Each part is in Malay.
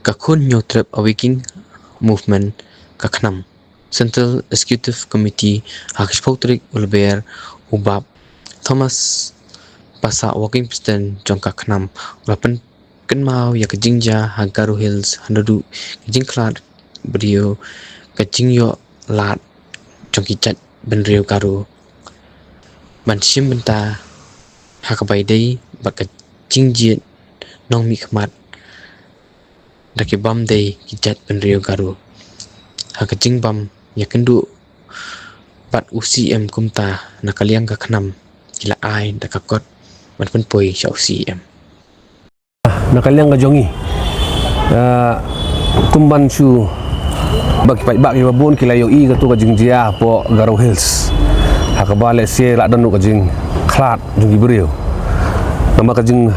Kakun Nyotrep Awakening Movement Kaknam Central Executive Committee Hakspotrik Ulber Ubab Thomas Pasa Walking President Jong Kaknam Ulapan Kenmau ya Kejingja Hagaru Hills Handadu Kejingklat Brio Kejingyo Lat Jong Kichat Benrio Garu Ban Shim Benta Hakabaidai Baka Jingjit Nong Mikmat Daki Bam Day Kijat Benrio Garu Hakajing Bam Yakendu Bat UCM Kumta Nakaliang Kaknam Kila Ai Dakakot Ban Penpoi Sya UCM Nakaliang Kajongi Kumban Shu Baki babun kila yo I katu kajing jia po Garo Hills Hakabale se lak danu kajing Klat Jongki Beriu Nama kajing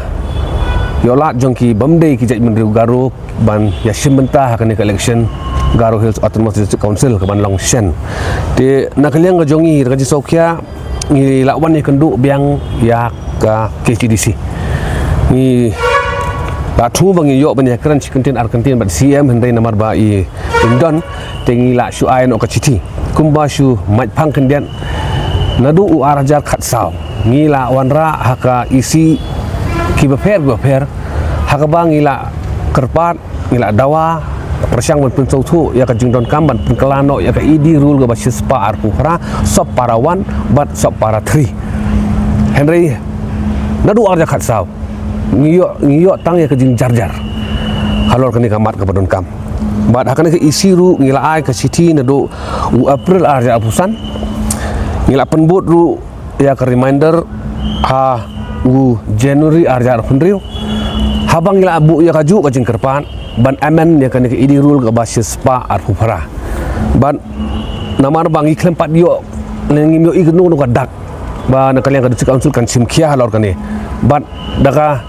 Yolat Jongki Bamday Kijat Benriu Garo Ban Yashim Bentah Hakani ke election Garo Hills Autonomous District Council Keban Long Shen Di nakaliang kajongi Kaji Sokia Ni lakwan ni kenduk biang Ya ka KCDC Ni Batu bangi yok banyak keran cikentin Argentin bat CM hendai namar ba I Indon tengi la shu ai no kaciti kumba shu maj pang kendian nadu u arajar khatsau ngila wanra haka isi ki beper haka bang ngila kerpat ngila dawa persyang ban pensau tu ya ka jingdon kamban penkelano ya ka idi rule ga basis pa arpu pra sop para one but sop para three Henry nadu arajar khatsau ngiyok tang ya ka jing jarjar halor kani kamat ka badon kam Bat hakane ke isi ru ngila ai ke city na do u April arja apusan ngila penbut ru ya ke reminder ha u January arja penriu habang ngila abu ya kaju ka jingkerpan ban amen ya kane ke idi rule ke basis pa arpu para ban namar bang iklem pat yo ngim yo ignu no kadak ba na kalian ka district council kan simkia halor kane ban daka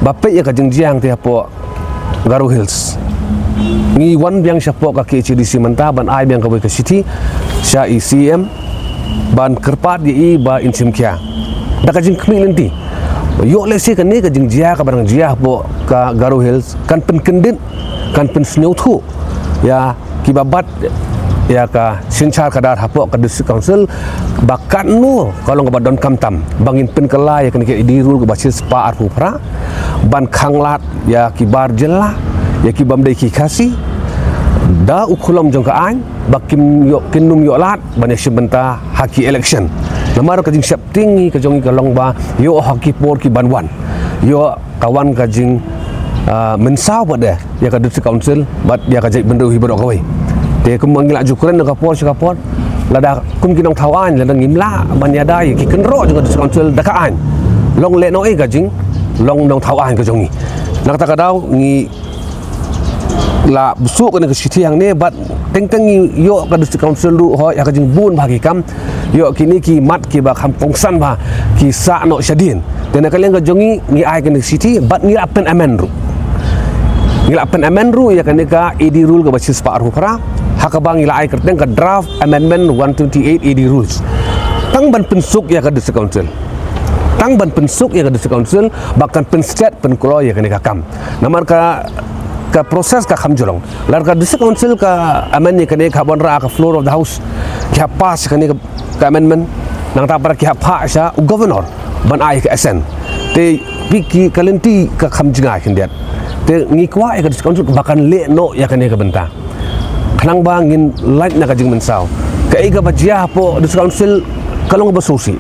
bape ya ka jingjiang te po Garo Hills Ngi wan biang syapok ka KCDC mentah ban ai biang ka ke city sya ICM ban kerpat di ba insimkia da ka jing kmi lenti yo lesi kan ni ka jing jia ka barang jia po ka Garo Hills kan pen kendit kan pen snow thu ya kibabat ya ka sinchar kadar hapok ka district council bakat nu kalau ka badon kamtam bangin pen kala ya kan ke dirul ka basis pa arpu pra ban khanglat ya kibar jela ya ki bamdai ki kasi da ukulam jong ka an bakim yo kinum yo lat banyak sebenta haki election namar ka jing septing ka jong ka longba yo haki por ki banwan yo kawan ka jing mensau pada ya ka district council bat ya ka jai bendu hibro ka wei te kum mangila jukuran ka por lada kum kinong thawan lada ngimla banyada ya ki kenro jong ka district council da ka an long le no ka jing long nong thawan ka jongi nak ta ka daw ngi la busuk ke city yang ni bat teng yo ka district council lu ho ya ka jing bun bagi kam yo kini ki mat ki ba kampongsan ba ki sa no syadin dan kalian ka jongi ni ai ke city bat ni apen amendru ya kan ka ED rule ka basis pa arhu pra haka bang ila ai kerteng ka draft amendment 128 ED rules tang ban pensuk ya ka district council bahkan penstat penkolo ya kan ka kam namar ka proses ka khamjolong larga district council ka amendment kane ka bonra ka floor of the house kya pass kane ka amendment nang ta para kya pa sha governor ban ai ka SN te piki kalenti ka khamjinga kindiat te ngikwa ka district council bahkan le no ya kane ka benta khnang bangin light na ka jing mensau ka iga bajia po district council kalong basosi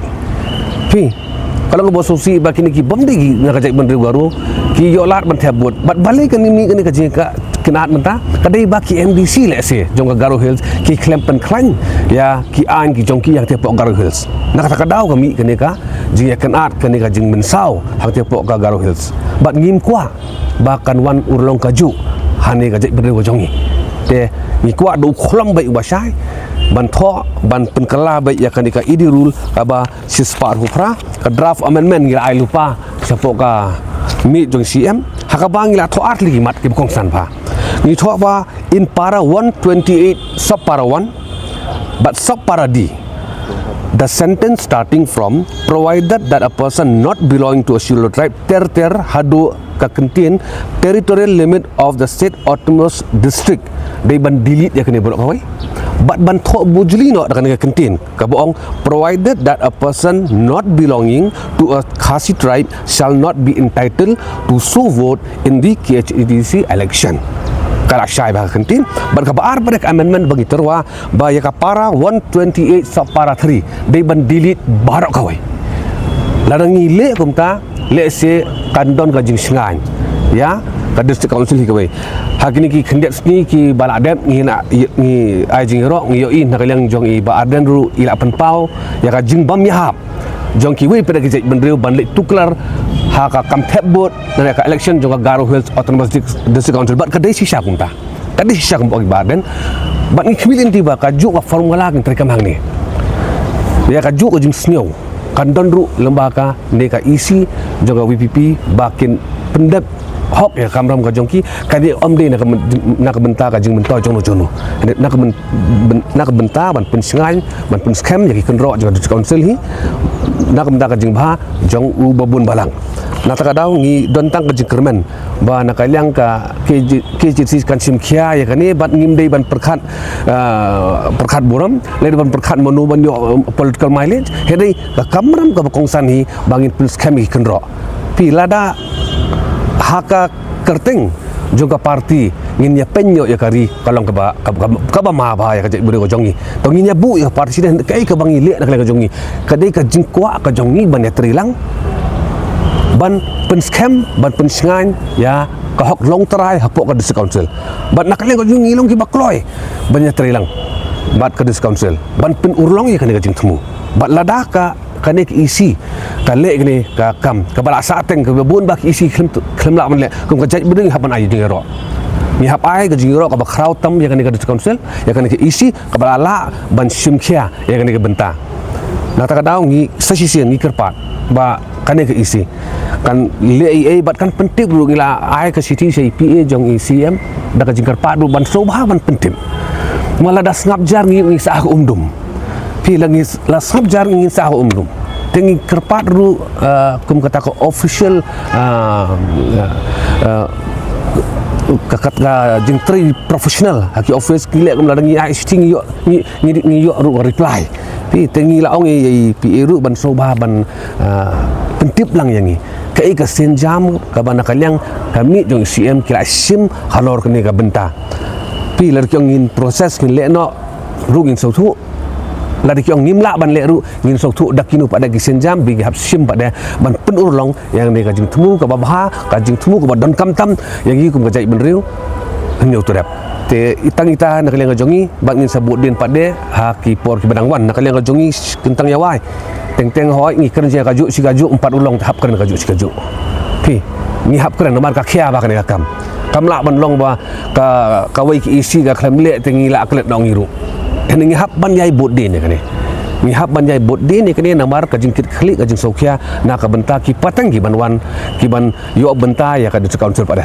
kalau bososi bakini ki bomdi nga kajai Benriu Garo ki yolat ban thabut bat balik kan ni ka jika kinaat menta kadai baki MDC le se jong Garo Hills ki klempen klan ya ki an ki jongki yang tepok Garo Hills nak kata kadau kami kene ka jing kinaat kene ka jing mensau hang tepok ka Garo Hills bat ngim kwa bahkan wan urlong kaju hane kajai Benriu jongi te ni kwa do khlam bai ubasai ban tho ban penkala bai ya kan ka idi rule aba sispar hupra ka draft amendment ngira ai lupa sapok ka mi jong CM hakabang ila tho atli mat ki kongsan pha ni tho ba in para 128 sub para 1 but sub para D the sentence starting from provided that a person not belonging to a Shilo tribe ter hadu ka kentin territorial limit of the state autonomous district dai ban delete ya kene bolok kawai bat ban tho bujli no dakan ka kentin ka boong provided that a person not belonging to a Khasi tribe shall not be entitled to so vote in the KHDC election. Kalau syai bah kentin berkabar pada amendment bagi terwa baya ka para 128 sub para 3 dai ban delete barok kawai ladang ngile kumta le se kandon ka jing singan ya ka district council hi kawai hakini ki khendet ni ki baladem ngi na ngi ai jing ro ngi yo in nakaliang jong i ba aden ru ila pen pau ya ka jing bam yahap jong ki we pada ki bendreu ban le tuklar ha ka kam thep bot na ka election jong ka Garo Hills Autonomous District Council bat ka dei sisa kumta ka dei sisa kum bagi baden bat ngi khmilin tiba ka ju ka formula kan terkam hang ni ya ka ju ko jing snyo kandon ru lembaga neka isi juga WPP bakin pendep hok ya kamram ka jongki kadi omde nak benta ka jing benta jono jono nak benta ban pensingai ban penskam ya ki kenro juga di council hi nak benta ka jing ba jong u babun balang na taka daw ngi dontang ka jing kermen ba nakaliang ka KJC kan simkhia ya kani bat ngimdei ban perkhat buram le ban perkhat monu ban yo political mileage hedai ka kamram ka kongsan hi bangin penskam ki kenro pi lada haka kerting juga parti ngin ya penyo ya kari kalong ka ba ma ba ya ka bure ko jongi to ngin ya bu ya parti den kai ka bangi le nak ka jongi kadai ka jingkwa ka jongi ban ya trilang ban penskam ban pensingan ya ka hok long terai hapok ka district council ban nak le ka jongi long ki bakloi ban ya trilang bat ka district council ban pen urlong ya ka jing temu bat lada ka kane isi kale ni ka kam ka bala sateng ka bun bak isi klem la man le kum ka jaj bedeng hapan ai jingero ni hap ai ka jingero ka ba crowd tam ya kane ka council ya kane ka isi ka bala la ban simkhia ya kane ka benta na ta ka daw ngi sasi siang ngi kerpat ba kane ka isi kan le ai bat kan penting ru ngila ai ka city CPA jong ECM da ka jingker pat ban sobha ban penting mala da ngap jar ngi sa umdum pilang la sabjar ngin sa umdum tengi kerpat ru kum kata ko official kakat ga jing tri professional haki office kile kum ladangi ai sting yo ni yo ru reply pi tengi la ong i pi ru ban soba ban pentip lang yangi kai ka senjam ka bana kalyang kami jong CM kila sim halor kini ka benta pi lar kyong ngin proses kin le no ru ngin sautu lari kyong nimla ban le ru ngin sok thu dakinu pada gisen jam bigi hap sim pada ban penur long yang ne ka jing temu ka babha ka jing temu ka don kam tam yang gi kum ka jai ben riu hanyau turap te itang ita nak leng ka jongi ban ngin sabut din pade ha ki por ki badang wan nak leng ka jongi kentang yawai teng teng hoi ngi kerja ka ju si ka ju 4 ulong hap keren ka ju si ka ju pi ngi hap keren nomar ka khia ba ka ne ka kam la ban long ba ka wai ki isi ka khlem le tengi la klet dong ngiru ngi hap ban yai bot din ne kane ngi hap ban yai bot din ne kane namar ka jingkit khli ka jing sokhia na ka benta ki patang ki banwan ki ban yo benta ya ka district council pada